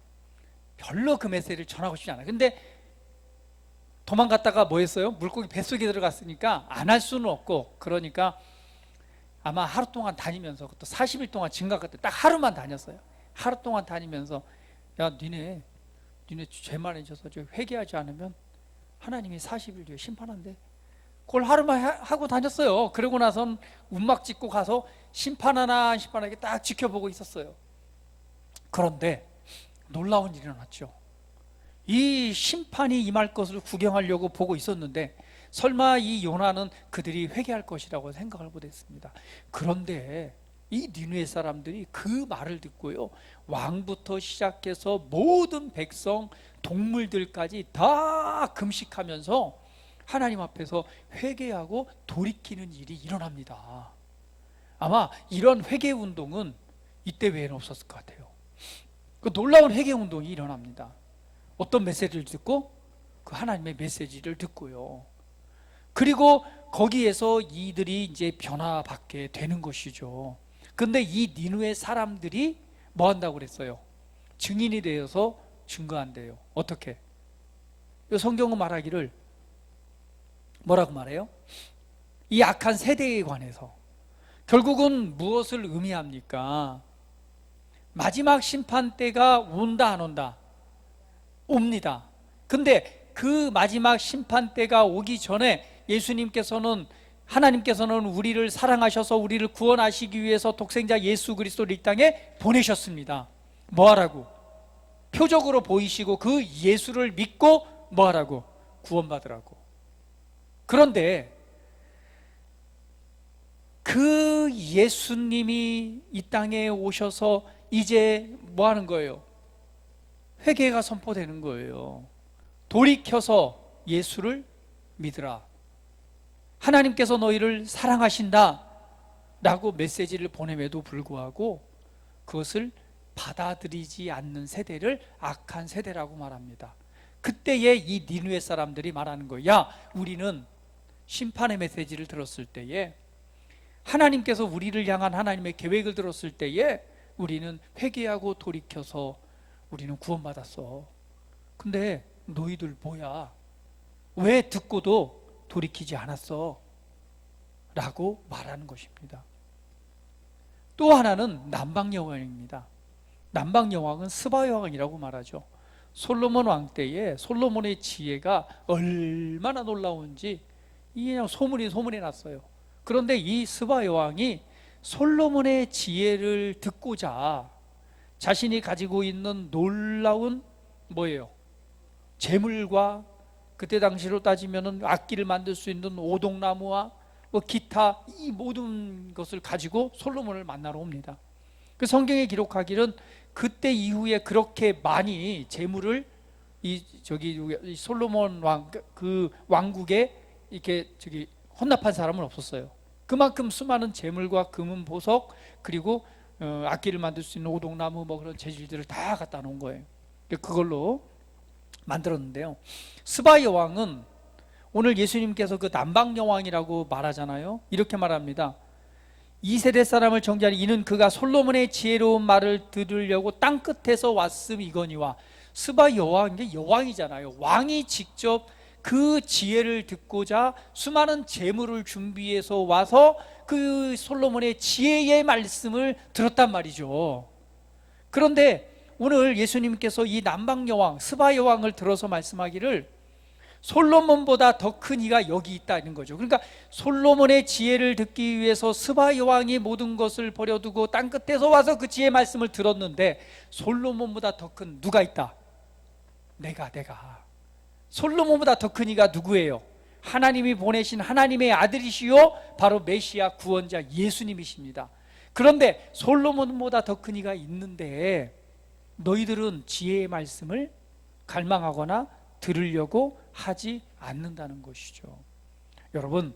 별로 그 메시지를 전하고 싶지 않아요. 근데 도망갔다가 뭐 했어요? 물고기 뱃속에 들어갔으니까 안 할 수는 없고 그러니까 아마 하루 동안 다니면서 또 40일 동안 증거할 때 딱 하루만 다녔어요. 하루 동안 다니면서 야 니네 죄 많아져서 회개하지 않으면 하나님이 40일 뒤에 심판한대. 그걸 하루만 하고 다녔어요. 그러고 나선 움막 짓고 가서 심판하나 안 심판하게 딱 지켜보고 있었어요. 그런데 놀라운 일이 일어났죠. 이 심판이 임할 것을 구경하려고 보고 있었는데 설마 이 요나는 그들이 회개할 것이라고 생각을 못했습니다. 그런데 이 니느웨 사람들이 그 말을 듣고요 왕부터 시작해서 모든 백성 동물들까지 다 금식하면서 하나님 앞에서 회개하고 돌이키는 일이 일어납니다. 아마 이런 회개 운동은 이때 외에는 없었을 것 같아요. 그 놀라운 회개 운동이 일어납니다. 어떤 메시지를 듣고 그 하나님의 메시지를 듣고요. 그리고 거기에서 이들이 이제 변화받게 되는 것이죠. 그런데 이 니느웨 사람들이 뭐 한다고 그랬어요? 증인이 되어서 증거한대요. 어떻게? 성경은 말하기를 뭐라고 말해요? 이 악한 세대에 관해서 결국은 무엇을 의미합니까? 마지막 심판 때가 온다 안 온다? 옵니다. 근데 그 마지막 심판 때가 오기 전에 하나님께서는 우리를 사랑하셔서 우리를 구원하시기 위해서 독생자 예수 그리스도를 이 땅에 보내셨습니다. 뭐하라고? 표적으로 보이시고 그 예수를 믿고 뭐하라고? 구원받으라고. 그런데 그 예수님이 이 땅에 오셔서 이제 뭐 하는 거예요? 회개가 선포되는 거예요. 돌이켜서 예수를 믿으라. 하나님께서 너희를 사랑하신다 라고 메시지를 보냄에도 불구하고 그것을 받아들이지 않는 세대를 악한 세대라고 말합니다. 그때에 이 니느웨 사람들이 말하는 거예요. 야, 우리는 심판의 메시지를 들었을 때에, 하나님께서 우리를 향한 하나님의 계획을 들었을 때에 우리는 회개하고 돌이켜서 우리는 구원받았어. 근데 너희들 뭐야? 왜 듣고도 돌이키지 않았어? 라고 말하는 것입니다. 또 하나는 남방여왕입니다. 남방여왕은 스바여왕이라고 말하죠. 솔로몬 왕 때에 솔로몬의 지혜가 얼마나 놀라운지 그냥 소문이 났어요. 그런데 이 스바여왕이 솔로몬의 지혜를 듣고자 자신이 가지고 있는 놀라운 뭐예요? 재물과 그때 당시로 따지면 악기를 만들 수 있는 오동나무와 기타 이 모든 것을 가지고 솔로몬을 만나러 옵니다. 그 성경에 기록하기는 그때 이후에 그렇게 많이 재물을 이 솔로몬 왕 그 왕국에 이렇게 헌납한 사람은 없었어요. 그만큼 수많은 재물과 금은 보석 그리고 악기를 만들 수 있는 오동나무 그런 재질들을 다 갖다 놓은 거예요. 그걸로 만들었는데요. 스바 여왕은 오늘 예수님께서 그 남방 여왕이라고 말하잖아요. 이렇게 말합니다. 이 세대 사람을 정죄하니 이는 그가 솔로몬의 지혜로운 말을 들으려고 땅 끝에서 왔음이거니와. 스바 여왕, 이게 여왕이잖아요. 왕이 직접 그 지혜를 듣고자 수많은 재물을 준비해서 와서 그 솔로몬의 지혜의 말씀을 들었단 말이죠. 그런데 오늘 예수님께서 이 남방 여왕, 스바 여왕을 들어서 말씀하기를 솔로몬보다 더 큰 이가 여기 있다는 거죠. 그러니까 솔로몬의 지혜를 듣기 위해서 스바 여왕이 모든 것을 버려두고 땅 끝에서 와서 그 지혜 말씀을 들었는데 솔로몬보다 더 큰 누가 있다? 내가 솔로몬보다 더 큰 이가 누구예요? 하나님이 보내신 하나님의 아들이시요 바로 메시아 구원자 예수님이십니다. 그런데 솔로몬보다 더 큰 이가 있는데 너희들은 지혜의 말씀을 갈망하거나 들으려고 하지 않는다는 것이죠. 여러분,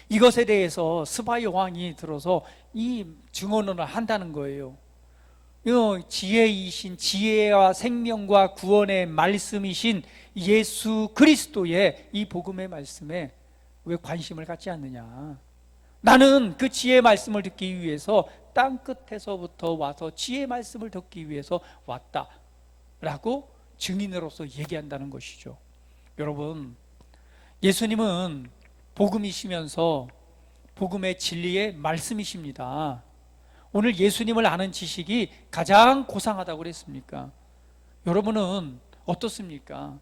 이것에 대해서 스바 여왕이 들어서 이 증언을 한다는 거예요. 지혜이신, 지혜와 생명과 구원의 말씀이신 예수 그리스도의 이 복음의 말씀에 왜 관심을 갖지 않느냐? 나는 그 지혜의 말씀을 듣기 위해서 땅 끝에서부터 와서 지혜의 말씀을 듣기 위해서 왔다 라고 증인으로서 얘기한다는 것이죠. 여러분, 예수님은 복음이시면서 복음의 진리의 말씀이십니다. 오늘 예수님을 아는 지식이 가장 고상하다고 그랬습니까? 여러분은 어떻습니까?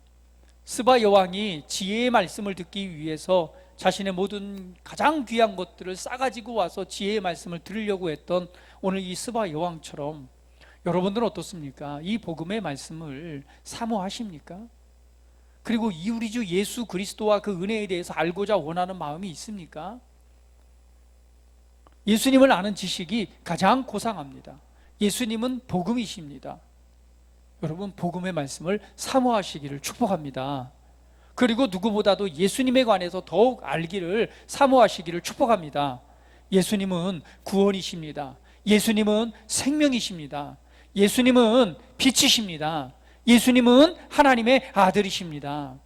스바 여왕이 지혜의 말씀을 듣기 위해서 자신의 모든 가장 귀한 것들을 싸가지고 와서 지혜의 말씀을 들으려고 했던 오늘 이 스바 여왕처럼 여러분들은 어떻습니까? 이 복음의 말씀을 사모하십니까? 그리고 이 우리 주 예수 그리스도와 그 은혜에 대해서 알고자 원하는 마음이 있습니까? 예수님을 아는 지식이 가장 고상합니다. 예수님은 복음이십니다. 여러분, 복음의 말씀을 사모하시기를 축복합니다. 그리고 누구보다도 예수님에 관해서 더욱 알기를 사모하시기를 축복합니다. 예수님은 구원이십니다. 예수님은 생명이십니다. 예수님은 빛이십니다. 예수님은 하나님의 아들이십니다.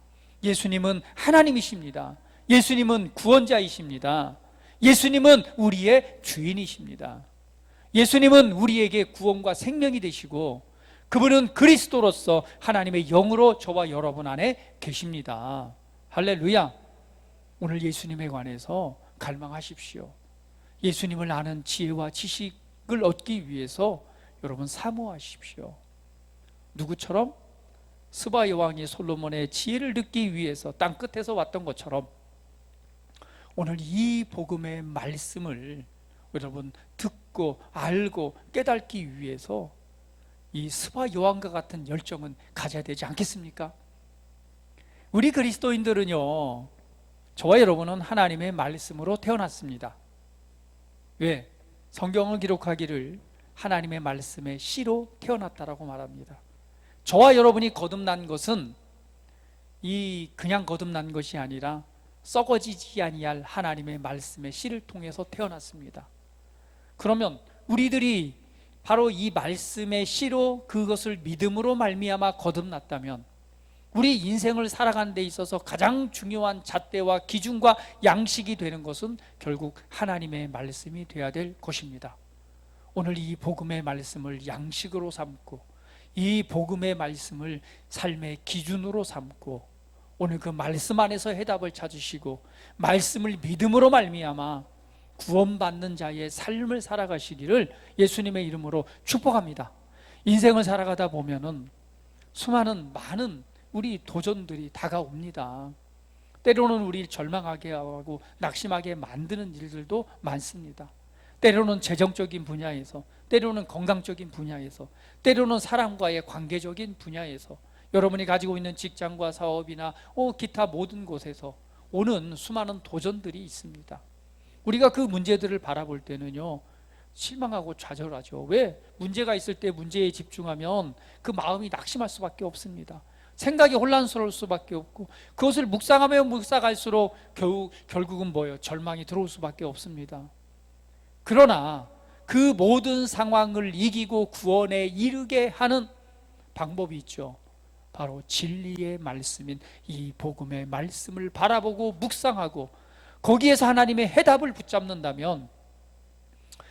예수님은 하나님이십니다. 예수님은 구원자이십니다. 예수님은 우리의 주인이십니다. 예수님은 우리에게 구원과 생명이 되시고 그분은 그리스도로서 하나님의 영으로 저와 여러분 안에 계십니다. 할렐루야. 오늘 예수님에 관해서 갈망하십시오. 예수님을 아는 지혜와 지식을 얻기 위해서 여러분 사모하십시오. 누구처럼? 스바 여왕이 솔로몬의 지혜를 듣기 위해서 땅끝에서 왔던 것처럼 오늘 이 복음의 말씀을 여러분 듣고 알고 깨닫기 위해서 이 스바 여왕과 같은 열정은 가져야 되지 않겠습니까? 우리 그리스도인들은요, 저와 여러분은 하나님의 말씀으로 태어났습니다. 왜? 성경을 기록하기를 하나님의 말씀의 씨로 태어났다라고 말합니다. 저와 여러분이 거듭난 것은 그냥 거듭난 것이 아니라 썩어지지 아니할 하나님의 말씀의 씨를 통해서 태어났습니다. 그러면 우리들이 바로 이 말씀의 씨로 그것을 믿음으로 말미암아 거듭났다면 우리 인생을 살아가는 데 있어서 가장 중요한 잣대와 기준과 양식이 되는 것은 결국 하나님의 말씀이 되어야 될 것입니다. 오늘 이 복음의 말씀을 양식으로 삼고 이 복음의 말씀을 삶의 기준으로 삼고 오늘 그 말씀 안에서 해답을 찾으시고 말씀을 믿음으로 말미암아 구원받는 자의 삶을 살아가시기를 예수님의 이름으로 축복합니다. 인생을 살아가다 보면은 많은 우리 도전들이 다가옵니다. 때로는 우리를 절망하게 하고 낙심하게 만드는 일들도 많습니다. 때로는 재정적인 분야에서, 때로는 건강적인 분야에서, 때로는 사람과의 관계적인 분야에서, 여러분이 가지고 있는 직장과 사업이나 기타 모든 곳에서 오는 수많은 도전들이 있습니다. 우리가 그 문제들을 바라볼 때는요, 실망하고 좌절하죠. 왜? 문제가 있을 때 문제에 집중하면 그 마음이 낙심할 수밖에 없습니다. 생각이 혼란스러울 수밖에 없고 그것을 묵상하면 묵상할수록 결국은 뭐예요? 절망이 들어올 수밖에 없습니다. 그러나 그 모든 상황을 이기고 구원에 이르게 하는 방법이 있죠. 바로 진리의 말씀인 이 복음의 말씀을 바라보고 묵상하고 거기에서 하나님의 해답을 붙잡는다면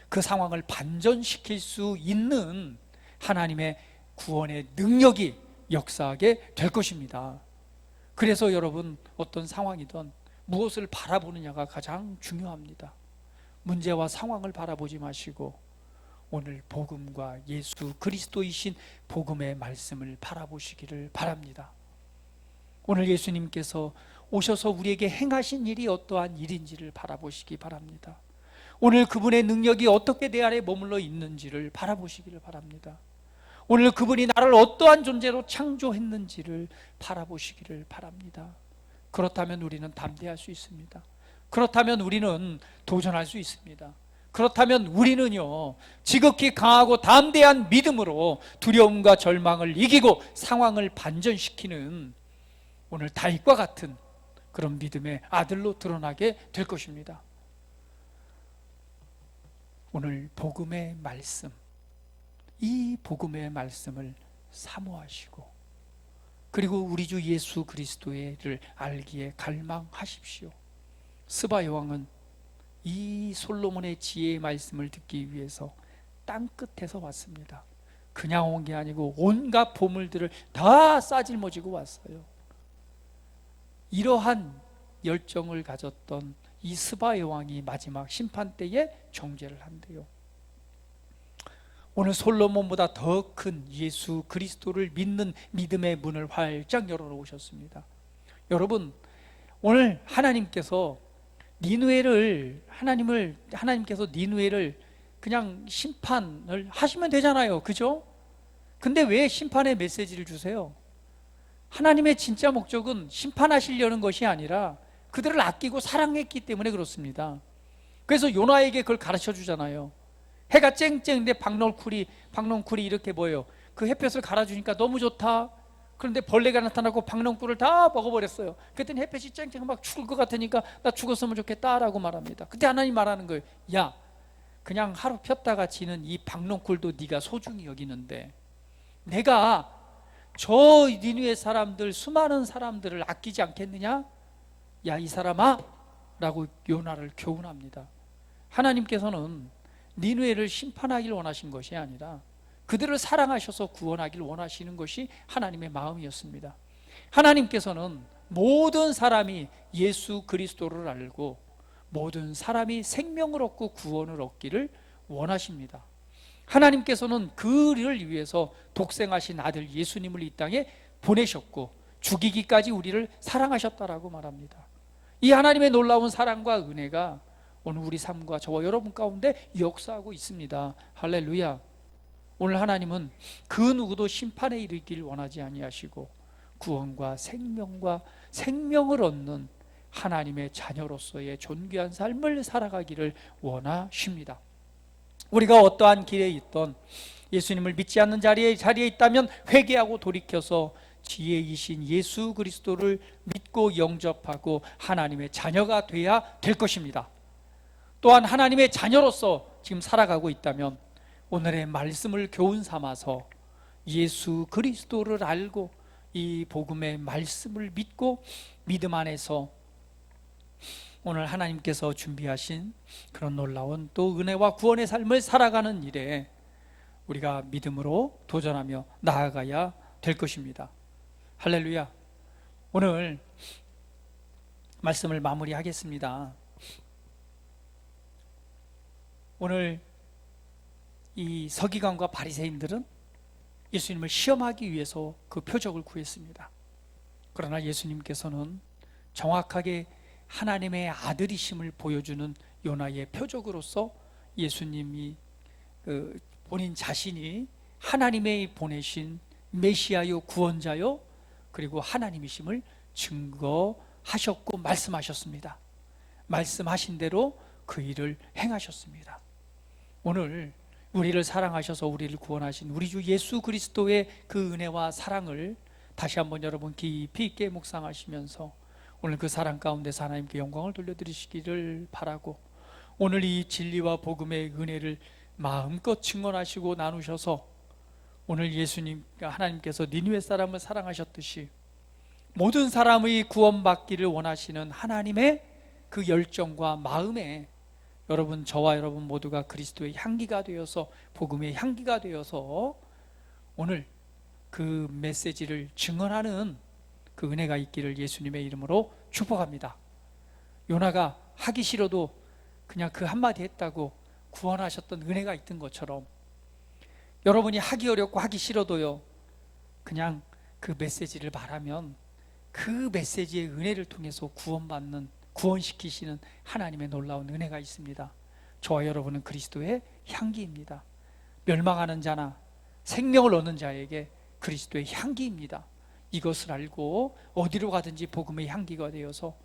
그 상황을 반전시킬 수 있는 하나님의 구원의 능력이 역사하게 될 것입니다. 그래서 여러분 어떤 상황이든 무엇을 바라보느냐가 가장 중요합니다. 문제와 상황을 바라보지 마시고 오늘 복음과 예수 그리스도이신 복음의 말씀을 바라보시기를 바랍니다. 오늘 예수님께서 오셔서 우리에게 행하신 일이 어떠한 일인지를 바라보시기 바랍니다. 오늘 그분의 능력이 어떻게 내 안에 머물러 있는지를 바라보시기를 바랍니다. 오늘 그분이 나를 어떠한 존재로 창조했는지를 바라보시기를 바랍니다. 그렇다면 우리는 담대할 수 있습니다. 그렇다면 우리는 도전할 수 있습니다. 그렇다면 우리는요, 지극히 강하고 담대한 믿음으로 두려움과 절망을 이기고 상황을 반전시키는 오늘 다윗과 같은 그런 믿음의 아들로 드러나게 될 것입니다. 오늘 복음의 말씀, 이 복음의 말씀을 사모하시고 그리고 우리 주 예수 그리스도를 알기에 갈망하십시오. 스바 여왕은 이 솔로몬의 지혜의 말씀을 듣기 위해서 땅끝에서 왔습니다. 그냥 온 게 아니고 온갖 보물들을 다 싸질머지고 왔어요. 이러한 열정을 가졌던 이 스바 여왕이 마지막 심판 때에 정죄를 한대요. 오늘 솔로몬보다 더 큰 예수 그리스도를 믿는 믿음의 문을 활짝 열어놓으셨습니다. 여러분, 오늘 하나님께서 니느웨를 그냥 심판을 하시면 되잖아요. 그죠? 근데 왜 심판의 메시지를 주세요? 하나님의 진짜 목적은 심판하시려는 것이 아니라 그들을 아끼고 사랑했기 때문에 그렇습니다. 그래서 요나에게 그걸 가르쳐 주잖아요. 해가 쨍쨍인데 박넝쿨이 이렇게 보여요. 그 햇볕을 갈아주니까 너무 좋다. 그런데 벌레가 나타나고 박넝쿨을 다 먹어버렸어요. 그랬더니 햇볕이 쨍쨍 막 죽을 것 같으니까 나 죽었으면 좋겠다라고 말합니다. 그때 하나님 말하는 거예요. 야, 그냥 하루 폈다가 지는 이 박넝쿨도 네가 소중히 여기는데 내가 저 니느웨 사람들, 수많은 사람들을 아끼지 않겠느냐? 야, 이 사람아! 라고 요나를 교훈합니다. 하나님께서는 니느웨를 심판하길 원하신 것이 아니라 그들을 사랑하셔서 구원하길 원하시는 것이 하나님의 마음이었습니다. 하나님께서는 모든 사람이 예수 그리스도를 알고 모든 사람이 생명을 얻고 구원을 얻기를 원하십니다. 하나님께서는 그를 위해서 독생하신 아들 예수님을 이 땅에 보내셨고 죽이기까지 우리를 사랑하셨다라고 말합니다. 이 하나님의 놀라운 사랑과 은혜가 오늘 우리 삶과 저와 여러분 가운데 역사하고 있습니다. 할렐루야. 오늘 하나님은 그 누구도 심판에 이르기를 원하지 아니하시고 구원과 생명을 얻는 하나님의 자녀로서의 존귀한 삶을 살아가기를 원하십니다. 우리가 어떠한 길에 있던 예수님을 믿지 않는 자리에 있다면 회개하고 돌이켜서 지혜이신 예수 그리스도를 믿고 영접하고 하나님의 자녀가 돼야 될 것입니다. 또한 하나님의 자녀로서 지금 살아가고 있다면 오늘의 말씀을 교훈 삼아서 예수 그리스도를 알고 이 복음의 말씀을 믿고 믿음 안에서 오늘 하나님께서 준비하신 그런 놀라운 또 은혜와 구원의 삶을 살아가는 일에 우리가 믿음으로 도전하며 나아가야 될 것입니다. 할렐루야. 오늘 말씀을 마무리하겠습니다. 오늘 이 서기관과 바리새인들은 예수님을 시험하기 위해서 그 표적을 구했습니다. 그러나 예수님께서는 정확하게 하나님의 아들이심을 보여주는 요나의 표적으로서 예수님이 본인 자신이 하나님의 보내신 메시아요 구원자요 그리고 하나님이심을 증거하셨고 말씀하셨습니다. 말씀하신 대로 그 일을 행하셨습니다. 오늘 우리를 사랑하셔서 우리를 구원하신 우리 주 예수 그리스도의 그 은혜와 사랑을 다시 한번 여러분 깊이 있게 묵상하시면서 오늘 그 사랑 가운데서 하나님께 영광을 돌려드리시기를 바라고 오늘 이 진리와 복음의 은혜를 마음껏 증언하시고 나누셔서 오늘 예수님 하나님께서 니느웨 사람을 사랑하셨듯이 모든 사람의 구원받기를 원하시는 하나님의 그 열정과 마음에 여러분 저와 여러분 모두가 그리스도의 향기가 되어서 복음의 향기가 되어서 오늘 그 메시지를 증언하는 그 은혜가 있기를 예수님의 이름으로 축복합니다. 요나가 하기 싫어도 그냥 그 한마디 했다고 구원하셨던 은혜가 있던 것처럼 여러분이 하기 어렵고 하기 싫어도요 그냥 그 메시지를 말하면 그 메시지의 은혜를 통해서 구원시키시는 하나님의 놀라운 은혜가 있습니다. 저와 여러분은 그리스도의 향기입니다. 멸망하는 자나 생명을 얻는 자에게 그리스도의 향기입니다. 이것을 알고 어디로 가든지 복음의 향기가 되어서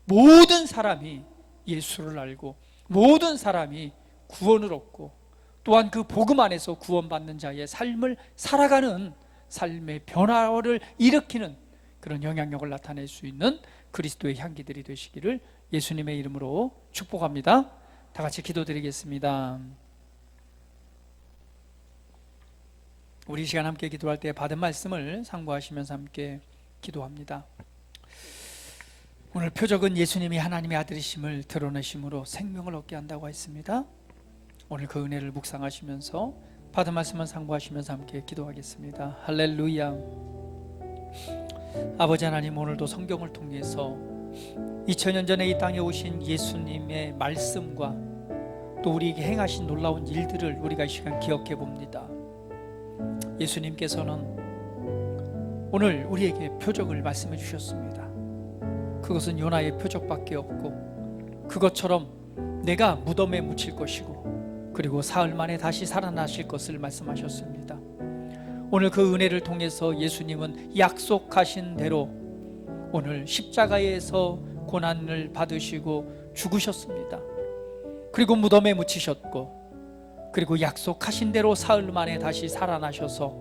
모든 사람이 예수를 알고 모든 사람이 구원을 얻고 또한 그 복음 안에서 구원받는 자의 삶을 살아가는 삶의 변화를 일으키는 그런 영향력을 나타낼 수 있는 그리스도의 향기들이 되시기를 예수님의 이름으로 축복합니다. 다 같이 기도드리겠습니다. 우리 시간 함께 기도할 때 받은 말씀을 상고하시면서 함께 기도합니다. 오늘 표적은 예수님이 하나님의 아들이심을 드러내심으로 생명을 얻게 한다고 했습니다. 오늘 그 은혜를 묵상하시면서 받은 말씀을 상고하시면서 함께 기도하겠습니다. 할렐루야. 아버지 하나님, 오늘도 성경을 통해서 2000년 전에 이 땅에 오신 예수님의 말씀과 또 우리에게 행하신 놀라운 일들을 우리가 이 시간 기억해 봅니다. 예수님께서는 오늘 우리에게 표적을 말씀해 주셨습니다. 그것은 요나의 표적밖에 없고 그것처럼 내가 무덤에 묻힐 것이고 그리고 사흘 만에 다시 살아나실 것을 말씀하셨습니다. 오늘 그 은혜를 통해서 예수님은 약속하신 대로 오늘 십자가에서 고난을 받으시고 죽으셨습니다. 그리고 무덤에 묻히셨고 그리고 약속하신 대로 사흘 만에 다시 살아나셔서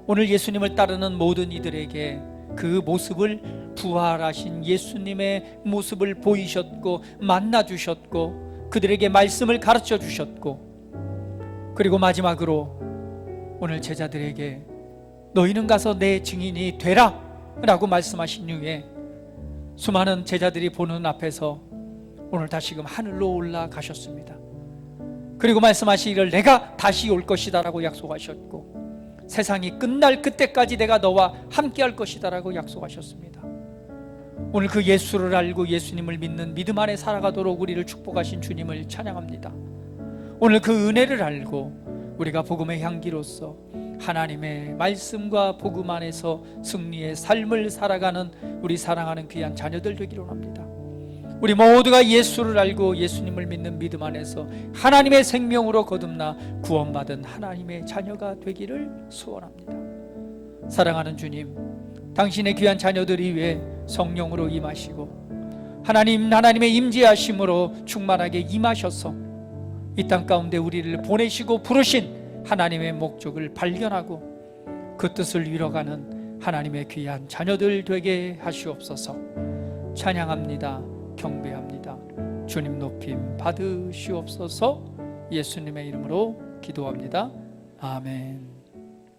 오늘 예수님을 따르는 모든 이들에게 그 모습을 부활하신 예수님의 모습을 보이셨고 만나주셨고 그들에게 말씀을 가르쳐 주셨고 그리고 마지막으로 오늘 제자들에게 너희는 가서 내 증인이 되라 라고 말씀하신 이후에 수많은 제자들이 보는 앞에서 오늘 다시금 하늘로 올라가셨습니다. 그리고 말씀하시기를 내가 다시 올 것이다 라고 약속하셨고, 세상이 끝날 그때까지 내가 너와 함께 할 것이다 라고 약속하셨습니다. 오늘 그 예수를 알고 예수님을 믿는 믿음 안에 살아가도록 우리를 축복하신 주님을 찬양합니다. 오늘 그 은혜를 알고 우리가 복음의 향기로서 하나님의 말씀과 복음 안에서 승리의 삶을 살아가는 우리 사랑하는 귀한 자녀들 되기를 원합니다. 우리 모두가 예수를 알고 예수님을 믿는 믿음 안에서 하나님의 생명으로 거듭나 구원받은 하나님의 자녀가 되기를 소원합니다. 사랑하는 주님, 당신의 귀한 자녀들이 위해 성령으로 임하시고 하나님의 임재하심으로 충만하게 임하셔서 이 땅 가운데 우리를 보내시고 부르신 하나님의 목적을 발견하고 그 뜻을 이뤄가는 하나님의 귀한 자녀들 되게 하시옵소서. 찬양합니다. 경배합니다. 주님 높임 받으시옵소서. 예수님의 이름으로 기도합니다. 아멘.